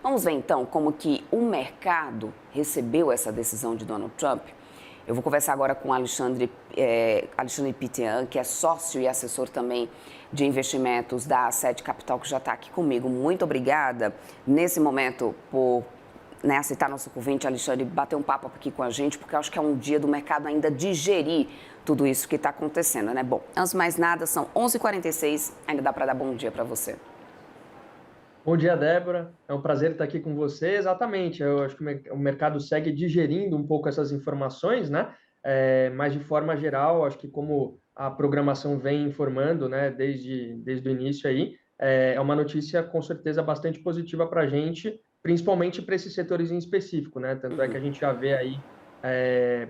Vamos ver então como que o mercado recebeu essa decisão de Donald Trump? Eu vou conversar agora com Alexandre Pitian, que é sócio e assessor também de investimentos da Asset Capital, que já está aqui comigo. Muito obrigada nesse momento por aceitar nosso convite, Alexandre, bater um papo aqui com a gente, porque eu acho que é um dia do mercado ainda digerir tudo isso que está acontecendo, né? Bom, antes de mais nada, são 11h46, ainda dá para dar bom dia para você. Bom dia, Débora. É um prazer estar aqui com você. Exatamente, eu acho que o mercado segue digerindo um pouco essas informações, né? Mas de forma geral, acho que como a programação vem informando, né, desde o início aí, é uma notícia com certeza bastante positiva para a gente, principalmente para esses setores em específico, né? Tanto é que a gente já vê aí,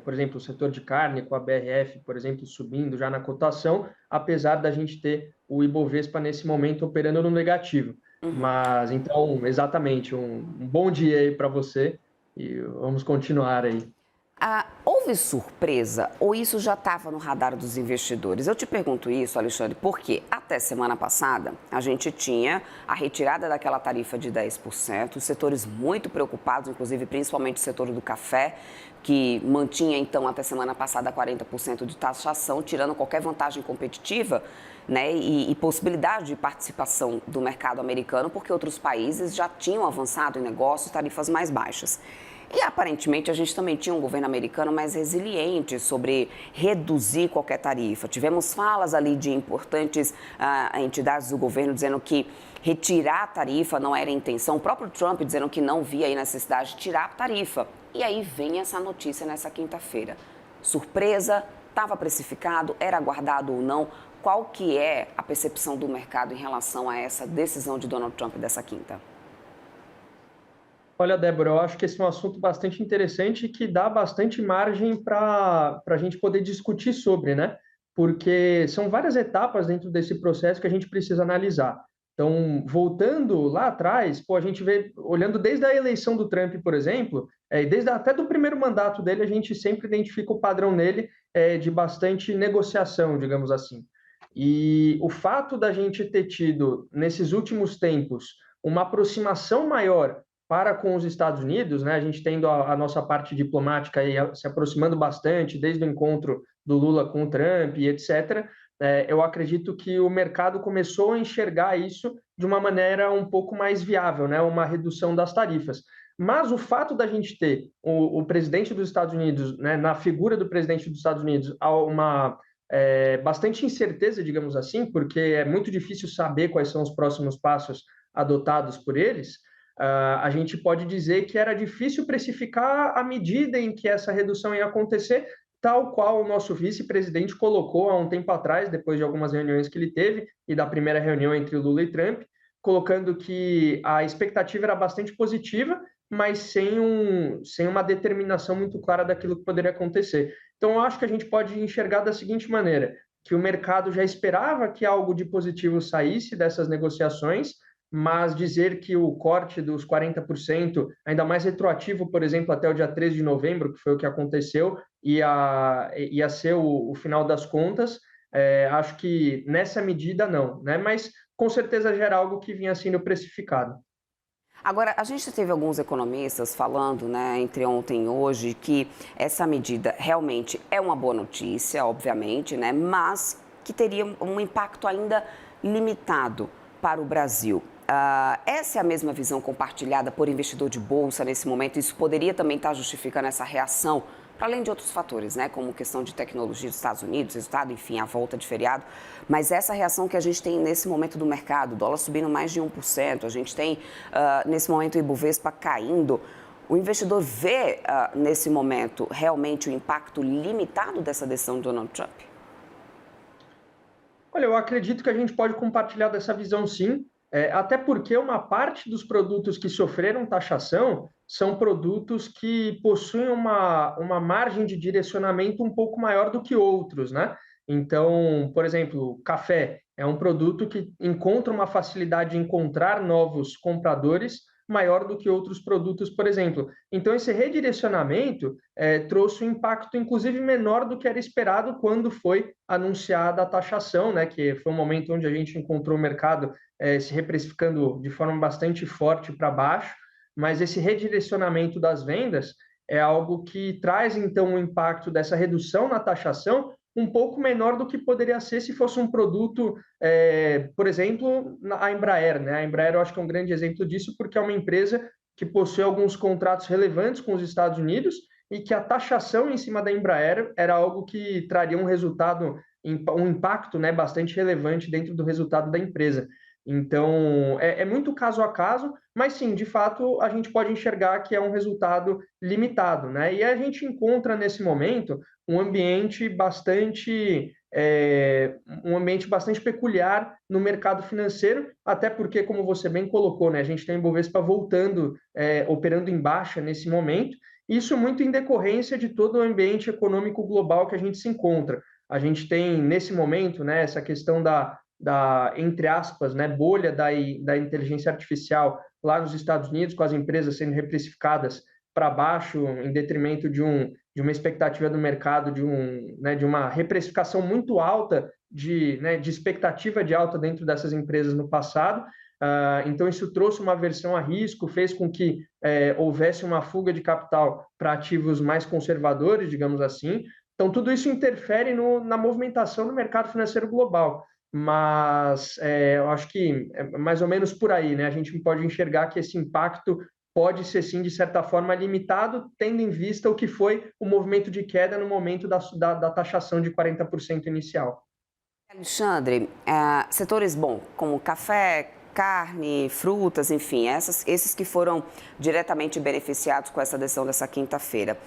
por exemplo, o setor de carne com a BRF, por exemplo, subindo já na cotação, apesar da gente ter o Ibovespa nesse momento operando no negativo. Mas então, exatamente, um bom dia aí para você e vamos continuar aí. Houve surpresa ou isso já estava no radar dos investidores? Eu te pergunto isso, Alexandre, porque até semana passada a gente tinha a retirada daquela tarifa de 10%, os setores muito preocupados, inclusive principalmente o setor do café, que mantinha então até semana passada 40% de taxação, tirando qualquer vantagem competitiva, né, e possibilidade de participação do mercado americano, porque outros países já tinham avançado em negócios, tarifas mais baixas. E aparentemente a gente também tinha um governo americano mais resiliente sobre reduzir qualquer tarifa. Tivemos falas ali de importantes entidades do governo dizendo que retirar a tarifa não era a intenção. O próprio Trump dizendo que não via aí necessidade de tirar a tarifa. E aí vem essa notícia nessa quinta-feira. Surpresa, estava precificado, era aguardado ou não? Qual que é a percepção do mercado em relação a essa decisão de Donald Trump dessa quinta? Olha, Débora, eu acho que esse é um assunto bastante interessante que dá bastante margem para a gente poder discutir sobre, né? Porque são várias etapas dentro desse processo que a gente precisa analisar. Então, voltando lá atrás, pô, a gente vê, olhando desde a eleição do Trump, por exemplo, e desde até do primeiro mandato dele, a gente sempre identifica o padrão nele de bastante negociação, digamos assim. E o fato da gente ter tido, nesses últimos tempos, uma aproximação maior para com os Estados Unidos, né, a gente tendo a nossa parte diplomática aí se aproximando bastante, desde o encontro do Lula com o Trump e etc., eu acredito que o mercado começou a enxergar isso de uma maneira um pouco mais viável, né, uma redução das tarifas. Mas o fato da gente ter o presidente dos Estados Unidos, né, na figura do presidente dos Estados Unidos, uma bastante incerteza, digamos assim, porque é muito difícil saber quais são os próximos passos adotados por eles, a gente pode dizer que era difícil precificar a medida em que essa redução ia acontecer, tal qual o nosso vice-presidente colocou há um tempo atrás, depois de algumas reuniões que ele teve, e da primeira reunião entre o Lula e Trump, colocando que a expectativa era bastante positiva, mas sem uma determinação muito clara daquilo que poderia acontecer. Então, eu acho que a gente pode enxergar da seguinte maneira, que o mercado já esperava que algo de positivo saísse dessas negociações, mas dizer que o corte dos 40%, ainda mais retroativo, por exemplo, até o dia 13 de novembro, que foi o que aconteceu, ia ser o final das contas, acho que nessa medida não, né? Mas com certeza já era algo que vinha sendo precificado. Agora, a gente teve alguns economistas falando, né, entre ontem e hoje, que essa medida realmente é uma boa notícia, obviamente, né, mas que teria um impacto ainda limitado para o Brasil. Essa é a mesma visão compartilhada por investidor de bolsa nesse momento. Isso poderia também estar justificando essa reação, para além de outros fatores, né, como questão de tecnologia dos Estados Unidos, resultado, enfim, a volta de feriado. Mas essa reação que a gente tem nesse momento do mercado, dólar subindo mais de 1%, a gente tem nesse momento o Ibovespa caindo. O investidor vê nesse momento realmente o impacto limitado dessa decisão de Donald Trump? Olha, eu acredito que a gente pode compartilhar dessa visão sim, até porque uma parte dos produtos que sofreram taxação são produtos que possuem uma margem de direcionamento um pouco maior do que outros, né? Então, por exemplo, café é um produto que encontra uma facilidade de encontrar novos compradores maior do que outros produtos, por exemplo. Então, esse redirecionamento trouxe um impacto, inclusive, menor do que era esperado quando foi anunciada a taxação, né, que foi um momento onde a gente encontrou o mercado se reprecificando de forma bastante forte para baixo. mas esse redirecionamento das vendas é algo que traz, então, o impacto dessa redução na taxação um pouco menor do que poderia ser se fosse um produto, por exemplo, a Embraer, né? A Embraer eu acho que é um grande exemplo disso, porque é uma empresa que possui alguns contratos relevantes com os Estados Unidos e que a taxação em cima da Embraer era algo que traria um resultado, um impacto, né, bastante relevante dentro do resultado da empresa. Então, é muito caso a caso, mas sim, de fato, a gente pode enxergar que é um resultado limitado, né? E a gente encontra nesse momento um ambiente bastante peculiar no mercado financeiro, até porque, como você bem colocou, né, a gente tem o Ibovespa voltando, operando em baixa nesse momento, isso muito em decorrência de todo o ambiente econômico global que a gente se encontra. A gente tem, nesse momento, né, essa questão entre aspas, né, bolha da inteligência artificial lá nos Estados Unidos, com as empresas sendo reprecificadas para baixo, em detrimento de uma expectativa do mercado, de uma reprecificação muito alta, de expectativa de alta dentro dessas empresas no passado. Então, isso trouxe uma aversão a risco, fez com que houvesse uma fuga de capital para ativos mais conservadores, digamos assim. Então, tudo isso interfere na movimentação do mercado financeiro global. Mas eu acho que é mais ou menos por aí, né? A gente pode enxergar que esse impacto pode ser, sim, de certa forma, limitado, tendo em vista o que foi o movimento de queda no momento da taxação de 40% inicial. Alexandre, setores, bom, como café, carne, frutas, enfim, esses que foram diretamente beneficiados com essa decisão dessa quinta-feira.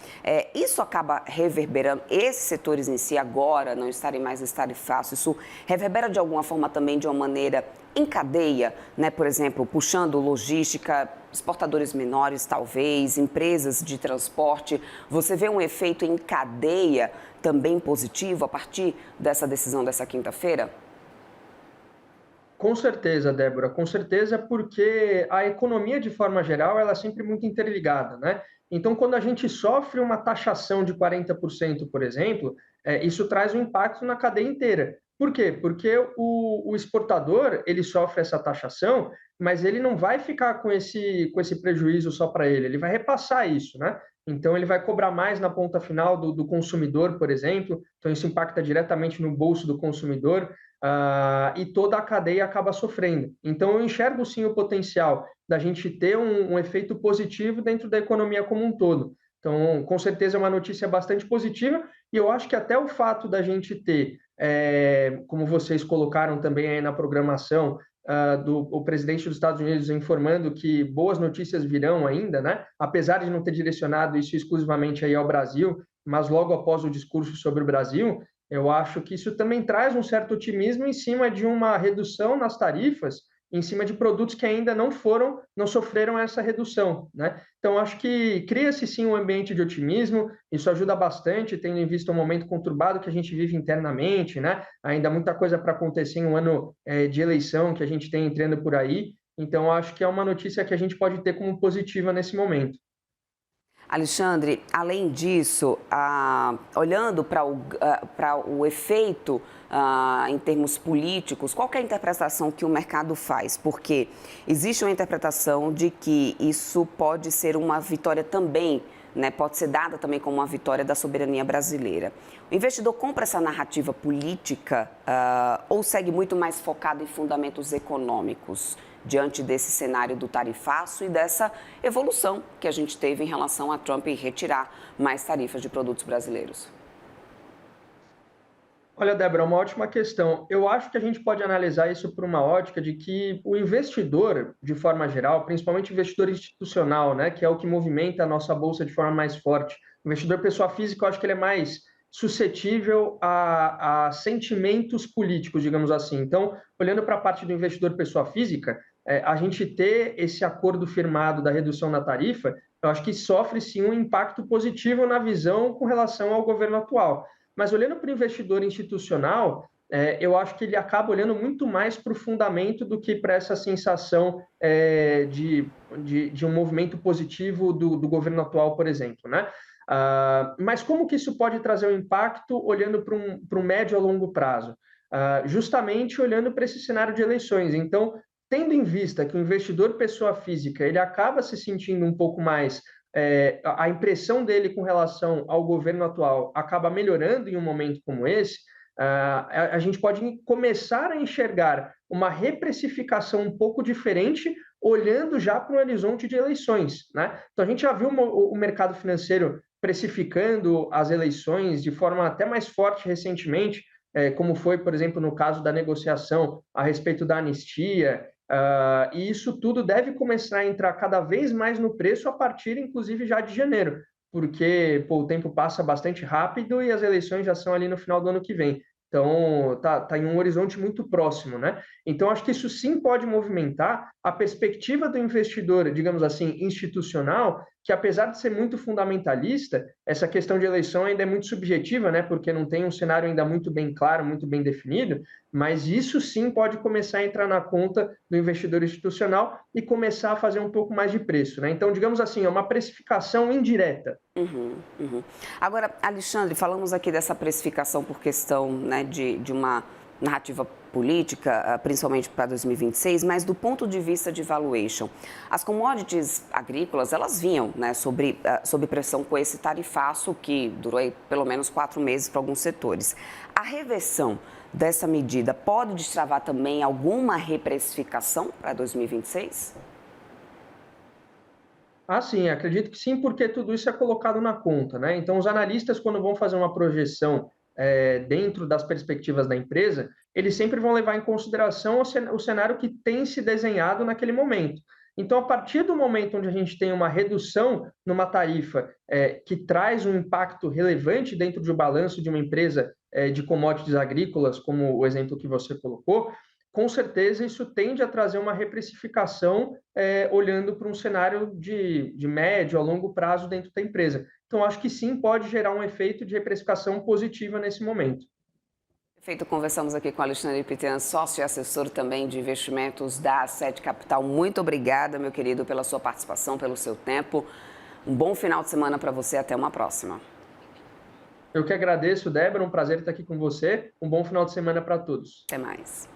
Isso acaba reverberando, esses setores em si agora não estarem mais nesse tarifaço, isso reverbera de alguma forma também de uma maneira em cadeia, né? Por exemplo, puxando logística, exportadores menores talvez, empresas de transporte. Você vê um efeito em cadeia também positivo a partir dessa decisão dessa quinta-feira? Com certeza, Débora, com certeza, porque a economia, de forma geral, ela é sempre muito interligada, né? Então, quando a gente sofre uma taxação de 40%, por exemplo, isso traz um impacto na cadeia inteira. Por quê? Porque o exportador, ele sofre essa taxação, mas ele não vai ficar com esse prejuízo só para ele vai repassar isso, né? Então, ele vai cobrar mais na ponta final do consumidor, por exemplo, então isso impacta diretamente no bolso do consumidor, e toda a cadeia acaba sofrendo. Então, eu enxergo sim o potencial da gente ter um efeito positivo dentro da economia como um todo. Então, com certeza é uma notícia bastante positiva e eu acho que até o fato da gente ter, como vocês colocaram também aí na programação, o presidente dos Estados Unidos informando que boas notícias virão ainda, né? Apesar de não ter direcionado isso exclusivamente aí ao Brasil, mas logo após o discurso sobre o Brasil, eu acho que isso também traz um certo otimismo em cima de uma redução nas tarifas, em cima de produtos que ainda não sofreram essa redução, né? Então, acho que cria-se sim um ambiente de otimismo, isso ajuda bastante, tendo em vista o momento conturbado que a gente vive internamente, né? Ainda muita coisa para acontecer em um ano de eleição que a gente tem entrando por aí, então acho que é uma notícia que a gente pode ter como positiva nesse momento. Alexandre, além disso, olhando para o efeito em termos políticos, qual que é a interpretação que o mercado faz? Porque existe uma interpretação de que isso pode ser uma vitória também, né, pode ser dada também como uma vitória da soberania brasileira. O investidor compra essa narrativa política ou segue muito mais focado em fundamentos econômicos diante desse cenário do tarifaço e dessa evolução que a gente teve em relação a Trump retirar mais tarifas de produtos brasileiros? Olha, Débora, é uma ótima questão. Eu acho que a gente pode analisar isso por uma ótica de que o investidor, de forma geral, principalmente o investidor institucional, né, que é o que movimenta a nossa bolsa de forma mais forte, o investidor pessoa física, eu acho que ele é mais suscetível a sentimentos políticos, digamos assim. Então, olhando para a parte do investidor pessoa física, a gente ter esse acordo firmado da redução na tarifa, eu acho que sofre sim um impacto positivo na visão com relação ao governo atual. Mas olhando para o investidor institucional, eu acho que ele acaba olhando muito mais para o fundamento do que para essa sensação de um movimento positivo do governo atual, por exemplo, né? Mas como que isso pode trazer um impacto olhando para um médio a longo prazo? Justamente olhando para esse cenário de eleições. Então, tendo em vista que o investidor pessoa física ele acaba se sentindo um pouco mais a impressão dele com relação ao governo atual acaba melhorando em um momento como esse, a gente pode começar a enxergar uma reprecificação um pouco diferente, olhando já para um horizonte de eleições, né? Então a gente já viu o mercado financeiro precificando as eleições de forma até mais forte recentemente, como foi, por exemplo, no caso da negociação a respeito da anistia, e isso tudo deve começar a entrar cada vez mais no preço a partir, inclusive, já de janeiro, porque pô, o tempo passa bastante rápido e as eleições já são ali no final do ano que vem. Então, tá em um horizonte muito próximo, né? Então, acho que isso sim pode movimentar a perspectiva do investidor, digamos assim, institucional, que apesar de ser muito fundamentalista, essa questão de eleição ainda é muito subjetiva, né? Porque não tem um cenário ainda muito bem claro, muito bem definido, mas isso sim pode começar a entrar na conta do investidor institucional e começar a fazer um pouco mais de preço, né? Então, digamos assim, é uma precificação indireta. Uhum, uhum. Agora, Alexandre, falamos aqui dessa precificação por questão, né, de uma narrativa política, principalmente para 2026, mas do ponto de vista de valuation, as commodities agrícolas, elas vinham, né, sob pressão com esse tarifaço que durou aí, pelo menos 4 meses para alguns setores. A reversão dessa medida pode destravar também alguma reprecificação para 2026? Ah, sim, acredito que sim, porque tudo isso é colocado na conta, né? Então, os analistas, quando vão fazer uma projeção dentro das perspectivas da empresa, eles sempre vão levar em consideração o cenário que tem se desenhado naquele momento. Então, a partir do momento onde a gente tem uma redução numa tarifa que traz um impacto relevante dentro do balanço de uma empresa de commodities agrícolas, como o exemplo que você colocou, com certeza isso tende a trazer uma reprecificação olhando para um cenário de médio a longo prazo dentro da empresa. Então, acho que sim, pode gerar um efeito de reprecificação positiva nesse momento. Perfeito, conversamos aqui com Alexandre Pityan, sócio e assessor também de investimentos da Asset Capital. Muito obrigada, meu querido, pela sua participação, pelo seu tempo. Um bom final de semana para você, até uma próxima. Eu que agradeço, Débora, um prazer estar aqui com você. Um bom final de semana para todos. Até mais.